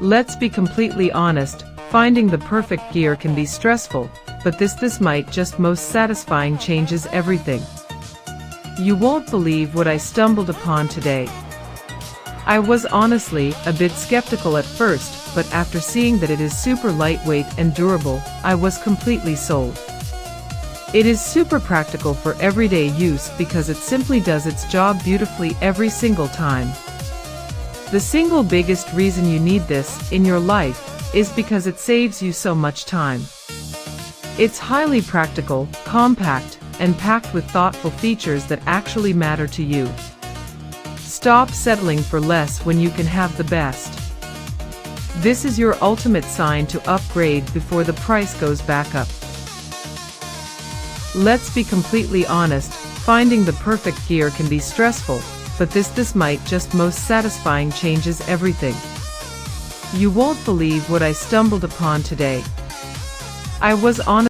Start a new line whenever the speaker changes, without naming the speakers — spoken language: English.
Let's be completely honest, finding the perfect gear can be stressful, but this might just most satisfying changes everything. You won't believe what I stumbled upon today. I was honestly a bit skeptical at first, but after seeing that it is super lightweight and durable, I was completely sold. It is super practical for everyday use because it simply does its job beautifully every single time. The single biggest reason you need this in your life is because it saves you so much time. It's highly practical, compact, and packed with thoughtful features that actually matter to you. Stop settling for less when you can have the best. This is your ultimate sign to upgrade before the price goes back up. Let's be completely honest, finding the perfect gear can be stressful, but this might just most satisfying changes everything. You won't believe what I stumbled upon today. I was honestly